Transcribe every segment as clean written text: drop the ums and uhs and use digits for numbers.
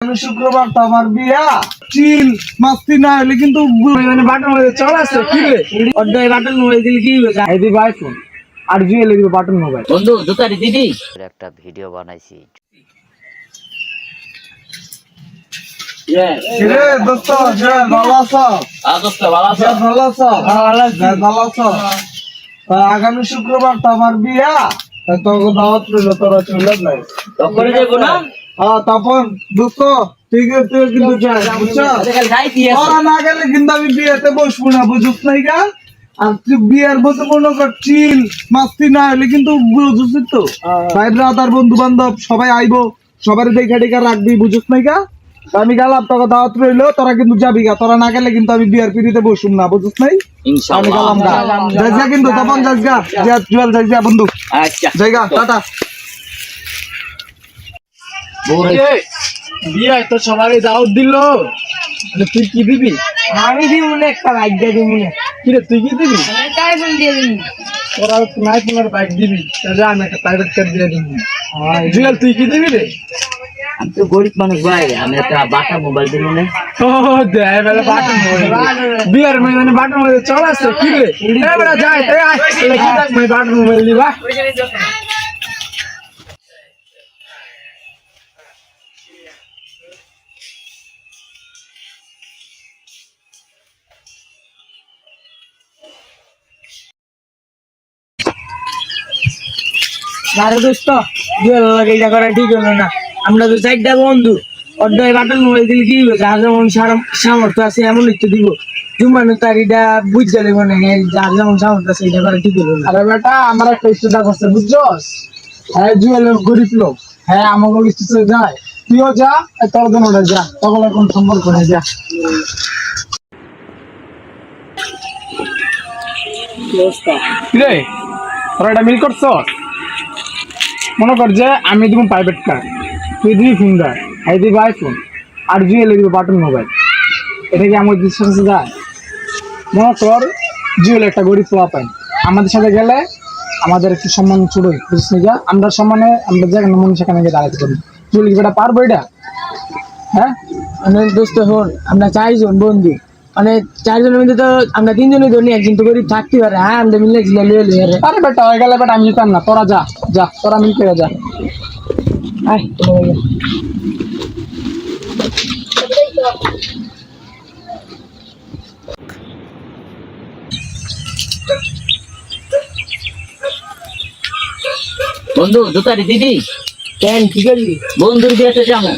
শুক্রবার তো আমার বিয়া চিল মাস্তি না হলে কিন্তু মানে বাটন মোবাইল চল আছে কি রে অর্ধেক বাটন মোবাইল দিলে কি হবে এই দিবা আইফোন আর জুয়েল দিব বাটন মোবাইল বন্ধু জুতারি দিদি একটা ভিডিও বানাইছি। রে দোস্ত জুয়েল ভালো আছো দোস্ত ভালো আছো? ভালো আছো ভালো আছো আগামী শুক্রবার তো আমার বিয়া তোকে দাওয়াত রইল তোরা চলে যাই তখনই যাবো না? তখন দোস্ত ঠিক আছে তুই কিন্তু যাই বুঝছো তোরা না গেলে কিন্তু আমি বিয়েতে বসবো না বুঝুস নাই গা আর তুই বিয়ের মতো মনে কর চিল মাস্তি না হলে কিন্তু বুঝুস তো বাইরে তার বন্ধু বান্ধব সবাই আইবো সবার দেখা টেকা রাখবি বুঝুস নাই গা আমি গেলাম তোকে দাওয়াত রইলো তোরা কিন্তু যাবি গা তোরা না গেলে কিন্তু আমি বিয়ার পিড়িতে বসুম না বুঝুস নাই আমি গেলাম গা যাইগা কিন্তু তখন যাইগা জুয়েল যাইগা বন্ধু আচ্ছা জায়গা টাটা বিয়ে তো সবাই দাওয়াত দিল তুই কি দিবি আমি দিব না একটা বাইক দিয়ে দিব না কি রে তুই কি দিবি তোরা নাই তোমার বাইক দিবি তাহলে আমি একটা প্রাইভেট কার দিয়ে দিব জুয়েল তুই কি দিবি রে আমি তো গরিব মানুষ ভাই, আমি একটা বাটা মোবাইল দিব না। ও দেয় বেলা বাটন মোবাইল বিয়ার মানে বাটন মোবাইল চল আছে কি রে এ বড় যাই এ আয় কি থাক মই বাটন মোবাইল দিবা আরে দোস্ত জুয়েল লাগে এটা করা ঠিক হলো না আমরা তো চারটা বন্ধু অর্ধেক বাটন মোবাইল দিলে কি হবে যার যেমন সামর্থ্য আছে এমন একটু দিব জুম্মানো তারিটা বুঝতে দেবো না যার যেমন সামর্থ্য আছে এটা করা ঠিক হলো না আরে বেটা আমার একটা ইচ্ছা করছে বুঝছস হ্যাঁ জুয়েলের গরিব লোক হ্যাঁ আমাকে ইচ্ছা যায় তুইও যা তোর জন্য যা তখন এখন সম্পর্ক নেই যা রে তোরা এটা মিল করছ মনে কর যে আমি দিব প্রাইভেট কার তুই দিবি ফিঙ্গার আই দিবি আইফোন আর জুয়েল দিব বাটন মোবাইল এটা কি আমার বিশ্বাসে যায় মনে কর জুয়েল একটা গরিব পোয়া পাই আমাদের সাথে গেলে আমাদের একটু সম্মান ছুড়োই বুঝিস না আমরা সম্মানে আমরা যেখানে মনে সেখানে গিয়ে দাঁড়াতে পারি জুয়েল কি বেটা পারবো এটা হ্যাঁ মানে দোস্ত হন আমরা চারজন বন্ধু মানে চারজনের মধ্যে তো আমরা তিনজনই ধরি একজন তো গরিব থাকতে পারে হ্যাঁ আমরা মিলে আরে বেটা হয়ে গেলে বেটা আমি যেতাম না তোরা যা যা তোরা মিল করে যা আয় বন্ধু জুতারি দিদি কেন কি করবি বন্ধুর বিয়েতে যাবো।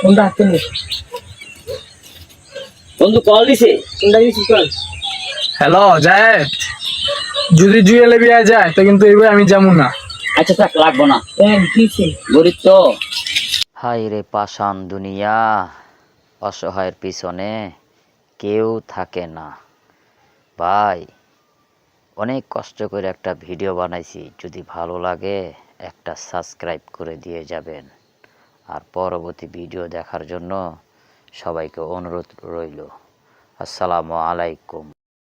কোনটা হাতে নে বন্ধু কল দিছে। কোনটা দিছিস কল হ্যালো জায়েদ, যদি জুয়েলে বিয়ে যায় তো কিন্তু এইবার আমি যাবো না। আচ্ছা থাক লাগবো না, কেন কিছে গরিব তো। হাই রে পাষাণ দুনিয়া, অসহায়ের পিছনে কেউ থাকে না। ভাই অনেক কষ্ট করে একটা ভিডিও বানাইছি, যদি ভালো লাগে একটা সাবস্ক্রাইব করে দিয়ে যাবেন। আর পরবর্তী ভিডিও দেখার জন্য সবাইকে অনুরোধ রইল। আসসালামু আলাইকুম।